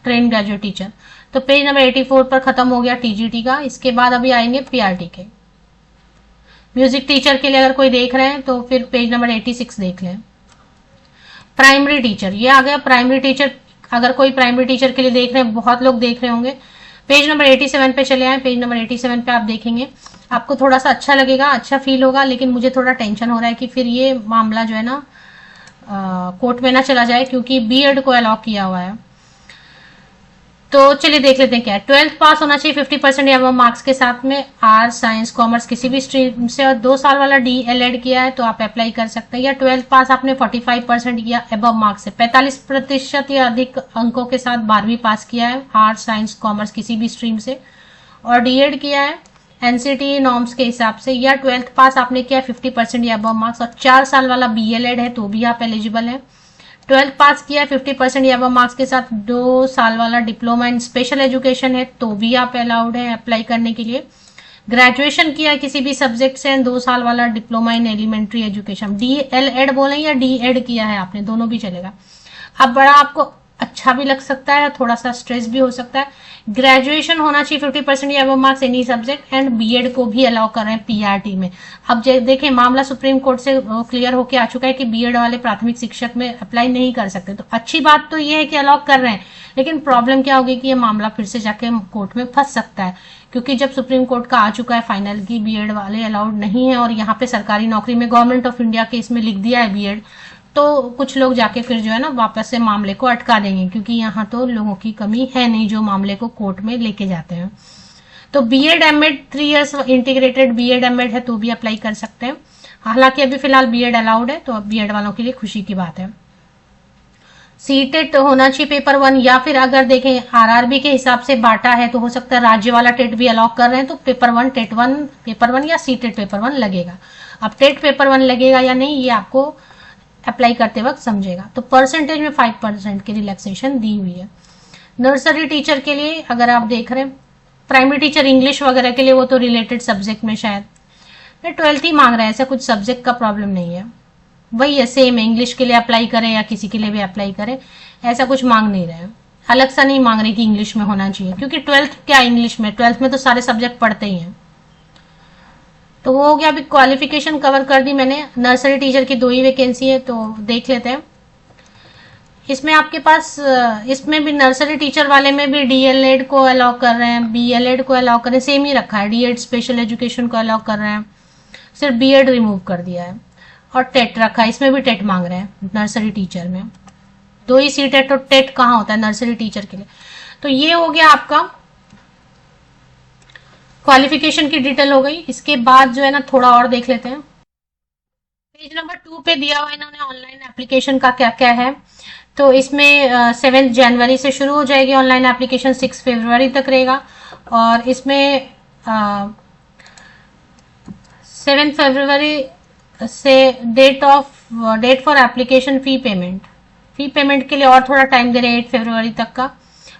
ट्रेन ग्रेजुएट टीचर। तो पेज नंबर 84 पर खत्म हो गया टीजीटी का। इसके बाद अभी आएंगे पीआरटी के। म्यूजिक टीचर के लिए अगर कोई देख रहे हैं तो फिर पेज नंबर 86 देख लें। प्राइमरी टीचर, ये आ गया प्राइमरी टीचर। अगर कोई प्राइमरी टीचर के लिए देख रहे हैं, बहुत लोग देख रहे होंगे, पेज नंबर 87 पे चले आए। पेज नंबर 87 पे आप देखेंगे, आपको थोड़ा सा अच्छा लगेगा, अच्छा फील होगा, लेकिन मुझे थोड़ा टेंशन हो रहा है कि फिर ये मामला जो है ना कोर्ट में ना चला जाए, क्योंकि बीएड को अलाउ किया हुआ है। तो चलिए देख लेते हैं क्या है। 12th पास होना चाहिए 50% या मार्क्स के साथ में, आर्ट्स साइंस कॉमर्स किसी भी स्ट्रीम से, और 2 साल वाला डीएलएड किया है तो आप अप्लाई कर सकते हैं। या 12th पास आपने 45% या अबव मार्क्स से 45% या अधिक अंकों के साथ 12वीं पास किया है, आर्ट्स साइंस कॉमर्स किसी भी स्ट्रीम से, और डीएड किया है एनसीटी नॉर्म्स के हिसाब से, या 12th पास आपने किया 50% या अबव मार्क्स, और 4 साल वाला बीएलएड है तो भी आप एलिजिबल है। 12th पास किया 50% या अबव मार्क्स के साथ, 2 साल वाला डिप्लोमा इन स्पेशल एजुकेशन है तो भी आप अलाउड है अप्लाई करने के लिए। ग्रेजुएशन किया किसी भी सब्जेक्ट से, 2 साल वाला diploma in elementary education, D El Ed बोले या डीएड किया है आपने, दोनों भी चलेगा। अब बड़ा आपको अच्छा भी लग सकता है, थोड़ा सा स्ट्रेस भी हो सकता है। ग्रेजुएशन होना चाहिए 50% या above marks any subject, and B Ed को भी अलाउ कर रहे हैं पीआरटी में। अब देखें, मामला सुप्रीम कोर्ट से क्लियर होकर आ चुका है कि बीएड वाले प्राथमिक शिक्षक में अप्लाई नहीं कर सकते। तो अच्छी बात तो ये है कि अलाउ कर रहे हैं, लेकिन प्रॉब्लम क्या होगी कि ये मामला फिर से जाके कोर्ट में फंस सकता है, क्योंकि जब सुप्रीम कोर्ट का आ चुका है फाइनल की बीएड वाले अलाउड नहीं है, और यहाँ पे सरकारी नौकरी में गवर्नमेंट ऑफ इंडिया के इसमें लिख दिया है बीएड, तो कुछ लोग जाके फिर जो है ना वापस से मामले को अटका देंगे, क्योंकि यहाँ तो लोगों की कमी है नहीं जो मामले को कोर्ट में लेके जाते हैं। तो B Ed M Ed 3 years integrated B Ed M Ed है तो भी अप्लाई कर सकते हैं। हालांकि अभी फिलहाल बीएड अलाउड है, तो अब बीएड वालों के लिए खुशी की बात है। सीटेट होना चाहिए पेपर 1, या फिर अगर देखें आरआरबी के हिसाब से बांटा है तो हो सकता है राज्य वाला टेट भी अलाउ कर रहे हैं, तो पेपर 1 टेट 1 पेपर 1 या सीटेट पेपर 1 लगेगा। अब टेट पेपर 1 लगेगा या नहीं ये आपको अप्लाई करते वक्त समझेगा। तो परसेंटेज में 5% की रिलैक्सेशन दी हुई है। नर्सरी टीचर के लिए अगर आप देख रहे हैं, प्राइमरी टीचर इंग्लिश वगैरह के लिए वो तो रिलेटेड सब्जेक्ट में शायद 12th ही मांग रहे हैं, ऐसा कुछ सब्जेक्ट का प्रॉब्लम नहीं है, वही है सेम है, इंग्लिश के लिए अप्लाई करें या किसी के लिए भी अप्लाई करें, ऐसा कुछ मांग नहीं रहे हैं, अलग सा नहीं मांग रहे कि इंग्लिश में होना चाहिए, क्योंकि 12th क्या इंग्लिश में, 12th में तो सारे सब्जेक्ट पढ़ते ही हैं। तो वो हो गया। अभी क्वालिफिकेशन कवर कर दी मैंने। नर्सरी टीचर की 2 ही वैकेंसी है तो देख लेते हैं। इसमें आपके पास इसमें भी नर्सरी टीचर वाले में भी डीएलएड को अलाउ कर रहे हैं, बीएलएड को अलाउ कर रहे हैं, सेम ही रखा है, डीएड स्पेशल एजुकेशन को अलाउ कर रहे हैं, सिर्फ बीएड रिमूव कर दिया है, और टेट रखा है, इसमें भी टेट मांग रहे हैं नर्सरी टीचर में। 2 ही सीट है तो टेट कहाँ होता है नर्सरी टीचर के लिए। तो ये हो गया आपका क्वालिफिकेशन की डिटेल हो गई। इसके बाद जो है ना थोड़ा और देख लेते हैं। पेज नंबर 2 पे दिया हुआ इन्होंने ऑनलाइन एप्लीकेशन का क्या क्या है। तो इसमें 7 जनवरी से शुरू हो जाएगी ऑनलाइन एप्लीकेशन, 6 फरवरी तक रहेगा, और इसमें 7 फरवरी से date for application fee payment के लिए और थोड़ा टाइम दे रहे हैं 8 फरवरी तक का।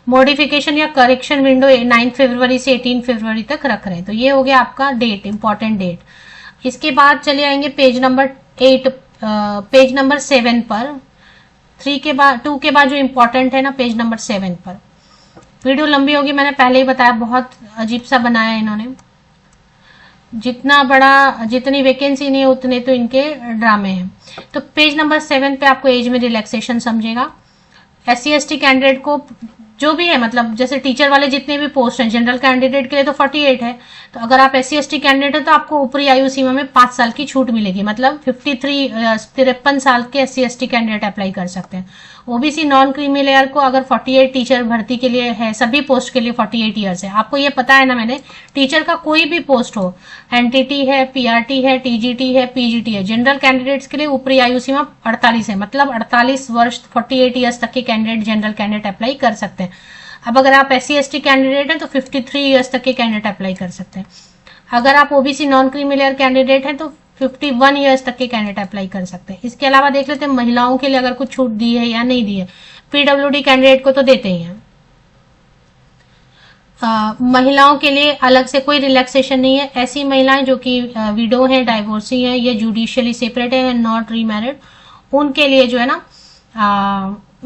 मॉडिफिकेशन या करेक्शन विंडो 9 फरवरी से 18 फरवरी तक रख रहे हैं। तो ये हो गया आपका डेट, इंपॉर्टेंट डेट। इसके बाद चले आएंगे पेज नंबर 8, पेज नंबर 7 पर। 2 के बाद जो इंपॉर्टेंट है ना पेज नंबर 7 पर। वीडियो लंबी होगी, मैंने पहले ही बताया, बहुत अजीब सा बनाया है इन्होंने। जितनी वैकेंसी नहीं है उतने तो इनके ड्रामे हैं। तो पेज नंबर 7 पे आपको एज में रिलैक्सेशन समझेगा। SC/ST कैंडिडेट को जो भी है, मतलब जैसे टीचर वाले जितने भी पोस्ट हैं, जनरल कैंडिडेट के लिए तो 48 है, तो अगर आप SC/ST कैंडिडेट हो तो आपको ऊपरी आयु सीमा में 5 साल की छूट मिलेगी, मतलब 53 साल के SC/ST कैंडिडेट अप्लाई कर सकते हैं। ओबीसी नॉन क्रीमी लेयर को अगर 48 टीचर भर्ती के लिए है, सभी पोस्ट के लिए 48 ईयर्स है। आपको ये पता है ना, मैंने टीचर का कोई भी पोस्ट हो, एनटीटी है, पीआरटी है, टीजीटी है, पीजीटी है, जनरल कैंडिडेट्स के लिए ऊपरी आयु सीमा 48 है, मतलब 48 वर्ष 48 ईयर्स तक के कैंडिडेट जनरल कैंडिडेट अप्लाई कर सकते हैं। अब अगर आप SC/ST कैंडिडेट हैं तो 53 ईयर्स तक के कैंडिडेट अप्लाई कर सकते हैं। अगर आप OBC non creamy layer candidate हैं तो 51 ईयर्स तक के कैंडिडेट अप्लाई कर सकते हैं। इसके अलावा देख लेते हैं महिलाओं के लिए अगर कुछ छूट दी है या नहीं दी है। पीडब्ल्यूडी कैंडिडेट को तो देते ही हैं। महिलाओं के लिए अलग से कोई रिलैक्सेशन नहीं है। ऐसी महिलाएं जो कि विडो हैं, डाइवोर्सी हैं या जुडिशियली सेपरेट है, नॉट रीमैरिड, उनके लिए जो है ना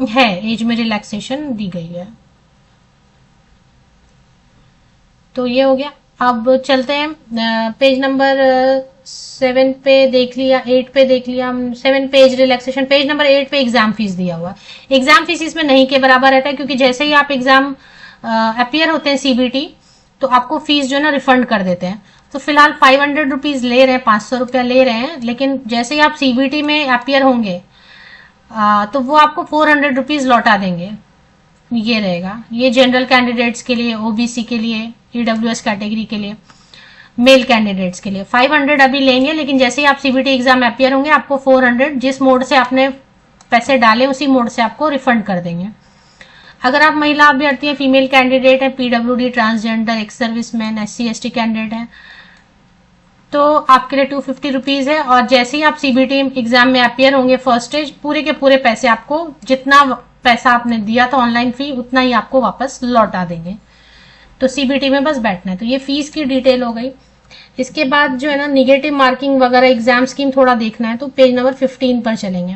है एज में रिलैक्सेशन दी गई है। तो ये हो गया। अब चलते हैं पेज नंबर 7 पे देख लिया, 8 पे देख लिया, 7 पेज रिलैक्सेशन। पेज नंबर 8 पे एग्जाम फीस दिया हुआ। एग्जाम फीस इसमें नहीं के बराबर रहता है, क्योंकि जैसे ही आप एग्जाम अपियर होते हैं सीबीटी, तो आपको फीस जो है ना रिफंड कर देते हैं। तो फिलहाल 500 रुपीज ले रहे हैं, 500 रुपया ले रहे हैं, लेकिन जैसे ही आप सीबीटी में अपियर होंगे तो वो आपको 400 रुपीज लौटा देंगे। ये रहेगा, ये जनरल कैंडिडेट्स के लिए, ओबीसी के लिए, ईडब्ल्यूएस कैटेगरी के लिए, मेल कैंडिडेट्स के लिए 500 अभी लेंगे, लेकिन जैसे ही आप सीबीटी एग्जाम अपियर होंगे आपको 400 जिस मोड से आपने पैसे डाले उसी मोड से आपको रिफंड कर देंगे। अगर आप महिला अभ्यर्थी हैं, फीमेल कैंडिडेट है, PWD, transgender, ex serviceman, SC/ST candidate है, तो आपके लिए 250 रुपीज है। और जैसे ही आप सीबीटी एग्जाम में अपियर होंगे फर्स्ट स्टेज, पूरे के पूरे पैसे आपको, जितना पैसा आपने दिया था ऑनलाइन फी, उतना ही आपको वापस लौटा देंगे। तो सीबीटी में बस बैठना है। तो ये फीस की डिटेल हो गई। इसके बाद जो है ना निगेटिव मार्किंग वगैरह एग्जाम स्कीम थोड़ा देखना है, तो पेज नंबर 15 पर चलेंगे।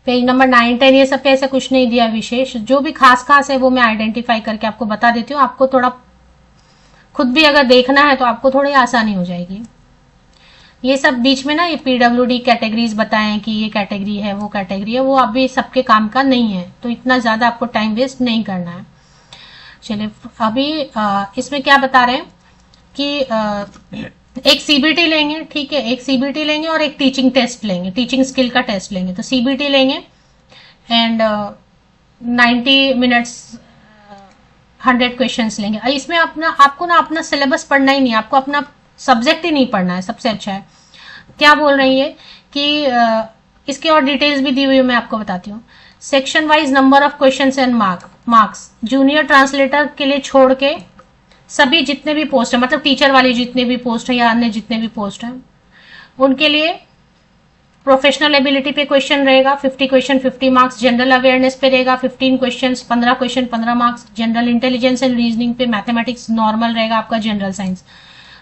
पेज नंबर 9, 10 ये सब पे ऐसा कुछ नहीं दिया विशेष। जो भी खास खास है वो मैं आइडेंटिफाई करके आपको बता देती हूँ। आपको थोड़ा खुद भी अगर देखना है तो आपको थोड़ी आसानी हो जाएगी। ये सब बीच में ना ये पीडब्ल्यूडी कैटेगरीज बताएं कि ये कैटेगरी है, वो कैटेगरी है, वो अभी सबके काम का नहीं है, तो इतना ज्यादा आपको टाइम वेस्ट नहीं करना है। चलिए अभी इसमें क्या बता रहे हैं कि एक सीबीटी लेंगे, ठीक है, एक सीबीटी लेंगे और एक टीचिंग टेस्ट लेंगे, टीचिंग स्किल का टेस्ट लेंगे। तो सीबीटी लेंगे एंड 90 मिनट्स 100 क्वेश्चंस लेंगे। इसमें आपको ना अपना सिलेबस पढ़ना ही नहीं है, आपको अपना सब्जेक्ट ही नहीं पढ़ना है, सबसे अच्छा है। क्या बोल रही है कि इसकी और डिटेल्स भी दी हुई है, मैं आपको बताती हूँ। Section wise number of questions and marks, junior translator के लिए छोड़ के सभी जितने भी पोस्ट है, मतलब टीचर वाले जितने भी पोस्ट है या अन्य जितने भी पोस्ट है, उनके लिए प्रोफेशनल एबिलिटी पे क्वेश्चन रहेगा 50 क्वेश्चन 50 मार्क्स, जनरल अवेयरनेस पे रहेगा 15 question 15 question 15 marks, general intelligence and reasoning पे, मैथमेटिक्स नॉर्मल रहेगा आपका, जनरल साइंस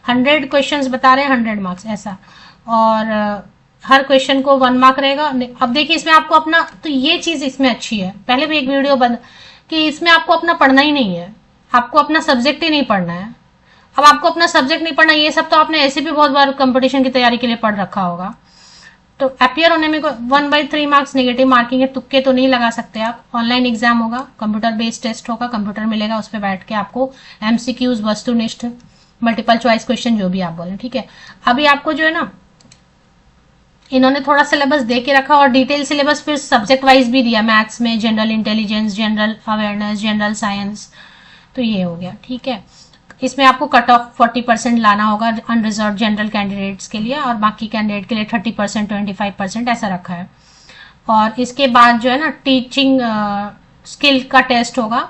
100 क्वेश्चंस बता रहे हैं 100 मार्क्स ऐसा, और हर क्वेश्चन को 1 मार्क रहेगा। अब देखिए इसमें आपको अपना, तो ये चीज इसमें अच्छी है, पहले भी एक वीडियो बन कि इसमें आपको अपना पढ़ना ही नहीं है, आपको अपना सब्जेक्ट ही नहीं पढ़ना है। अब आपको अपना सब्जेक्ट नहीं पढ़ना, ये सब तो आपने ऐसे भी बहुत बार कंपटीशन की तैयारी के लिए पढ़ रखा होगा। तो अपियर होने में 1/3 मार्क्स नेगेटिव मार्किंग है, तुक्के तो नहीं लगा सकते आप। ऑनलाइन एग्जाम होगा, कंप्यूटर बेस्ड टेस्ट होगा, कंप्यूटर मिलेगा, उस पर बैठ के आपको MCQs, वस्तुनिष्ठ, मल्टीपल चॉइस क्वेश्चन जो भी आप बोले, ठीक है। अभी आपको जो है ना इन्होंने थोड़ा सिलेबस दे के रखा और डिटेल सिलेबस फिर सब्जेक्ट वाइज भी दिया, मैथ्स में general intelligence, general awareness, general science, तो ये हो गया, ठीक है। इसमें आपको कट ऑफ 40% लाना होगा अनरिजर्व जनरल कैंडिडेट्स के लिए, और बाकी कैंडिडेट के लिए 30%, 25% ऐसा रखा है। और इसके बाद जो है ना टीचिंग स्किल का टेस्ट होगा,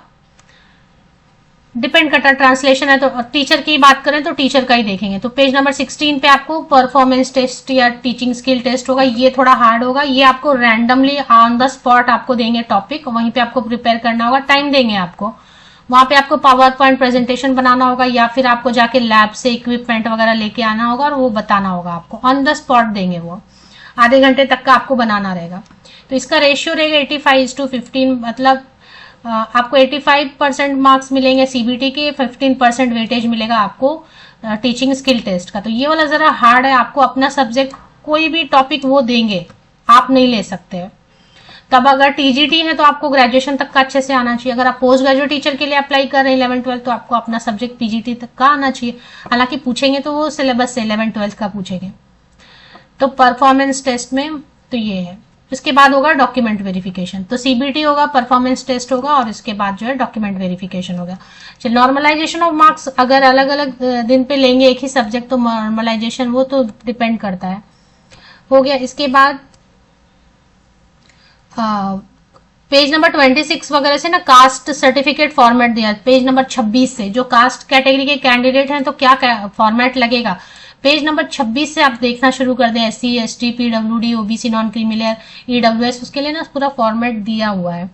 डिपेंड करता है, ट्रांसलेशन है तो टीचर की बात करें तो टीचर का ही देखेंगे। तो पेज नंबर 16 पे आपको परफॉर्मेंस टेस्ट या टीचिंग स्किल टेस्ट होगा, ये थोड़ा हार्ड होगा, ये आपको रैंडमली ऑन द स्पॉट आपको देंगे टॉपिक, वहीं पे आपको प्रिपेयर करना होगा, टाइम देंगे आपको, वहां पे आपको पावर पॉइंट प्रेजेंटेशन बनाना होगा या फिर आपको जाके लैब से इक्विपमेंट वगैरह लेके आना होगा और वो बताना होगा आपको, ऑन द स्पॉट देंगे, वो आधे घंटे तक का आपको बनाना रहेगा। तो इसका रेशियो रहेगा 85:15, मतलब आपको 85% मार्क्स मिलेंगे सीबीटी के, 15% वेटेज मिलेगा आपको टीचिंग स्किल टेस्ट का। तो ये वाला जरा हार्ड है, आपको अपना सब्जेक्ट कोई भी टॉपिक वो देंगे, आप नहीं ले सकते। तब अगर टीजीटी है तो आपको ग्रेजुएशन तक का अच्छे से आना चाहिए, अगर आप पोस्ट ग्रेजुएट टीचर के लिए अप्लाई कर रहे हैं 11-12 तो आपको अपना सब्जेक्ट पीजीटी तक का आना चाहिए। हालांकि पूछेंगे तो वो सिलेबस से 11-12 का पूछेंगे। तो परफॉर्मेंस टेस्ट में तो ये है। इसके बाद होगा डॉक्यूमेंट वेरिफिकेशन, तो सीबीटी होगा, परफॉर्मेंस टेस्ट होगा और इसके बाद जो है डॉक्यूमेंट वेरिफिकेशन होगा। चलिए, नॉर्मलाइजेशन ऑफ मार्क्स अगर अलग अलग दिन पे लेंगे एक ही सब्जेक्ट तो नॉर्मलाइजेशन वो तो डिपेंड करता है, हो गया। इसके बाद पेज नंबर 26 वगैरह से ना कास्ट सर्टिफिकेट फॉर्मेट दिया, पेज नंबर 26 से जो कास्ट कैटेगरी के कैंडिडेट हैं तो क्या फॉर्मेट लगेगा, पेज नंबर 26 से आप देखना शुरू कर दें। SC ST PWD OBC non creamy layer EWS, उसके लिए ना पूरा फॉर्मेट दिया हुआ है।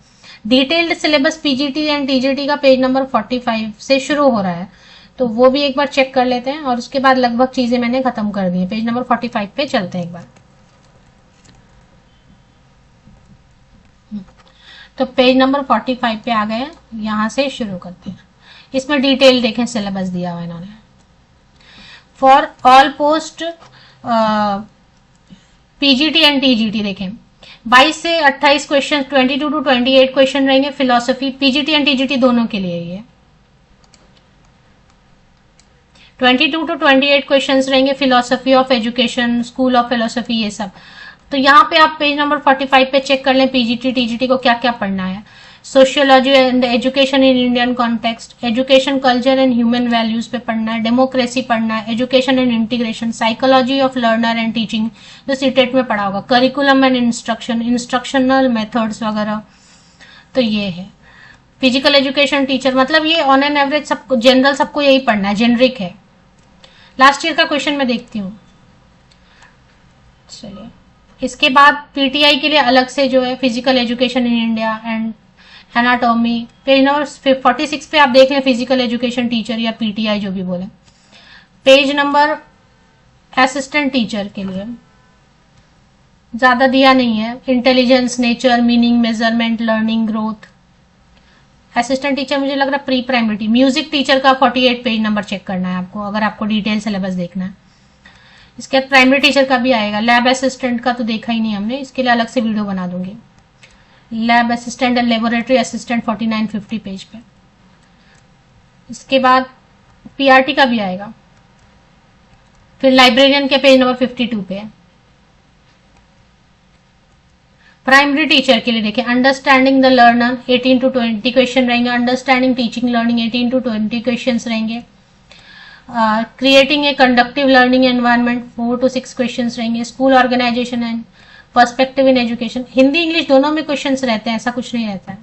Detailed syllabus PGT and TGT का पेज नंबर 45 से शुरू हो रहा है, तो वो भी एक बार चेक कर लेते हैं और उसके बाद लगभग चीजें मैंने खत्म कर दी है। पेज नंबर 45 पे चलते हैं एक बार। तो पेज नंबर 45 पे आ गए, यहां से शुरू करते हैं। इसमें डिटेल देखें, सिलेबस दिया हुआ इन्होंने। For all post PGT and TGT देखें, 22 से 28 क्वेश्चन, 22 to 28 क्वेश्चन रहेंगे फिलोसफी, PGT एंड TGT दोनों के लिए। ये 22 to 28 क्वेश्चंस रहेंगे philosophy of education, school of philosophy, ये सब। तो यहाँ पे आप पेज नंबर 45 पे चेक कर लें PGT TGT को क्या क्या पढ़ना है। Sociology and education in Indian context, education culture and human values पे पढ़ना है, डेमोक्रेसी पढ़ना है, education and integration, psychology of learner and teaching जो सीटेट में पढ़ा होगा, curriculum and instruction, instructional methods वगैरह। तो ये है फिजिकल एजुकेशन टीचर, मतलब ये ऑन एन एवरेज सबको जनरल सबको यही पढ़ना है, जेनरिक है। लास्ट ईयर का क्वेश्चन मैं देखती हूँ। चलिए, इसके बाद पीटीआई के लिए अलग से जो है physical education in India and anatomy, page number 46 पे आप देख लें फिजिकल एजुकेशन टीचर या पीटीआई जो भी बोले। पेज नंबर असिस्टेंट टीचर के लिए ज्यादा दिया नहीं है, intelligence, nature, meaning, measurement, learning, growth. Assistant teacher मुझे लग रहा है प्री प्राइमरी। म्यूजिक टीचर का 48 पेज नंबर चेक करना है आपको अगर आपको डिटेल सिलेबस देखना है। इसके बाद प्राइमरी टीचर का भी आएगा। लैब असिस्टेंट का तो देखा ही नहीं हमने, इसके लिए अलग से वीडियो बना दूंगी। Lab assistant and laboratory assistant 49-50 page पे। इसके बाद पीआरटी का भी आएगा। फिर लाइब्रेरियन के पेज नंबर 52 पे। प्राइमरी टीचर के लिए देखिए, understanding the learner 18 to 20 question रहेंगे, understanding teaching learning 18 to 20 question रहेंगे, creating a conducive learning environment 4 to 6 question रहेंगे, school organisation and perspective in education. Hindi English दोनों में क्वेश्चन रहते हैं, ऐसा कुछ नहीं रहता है।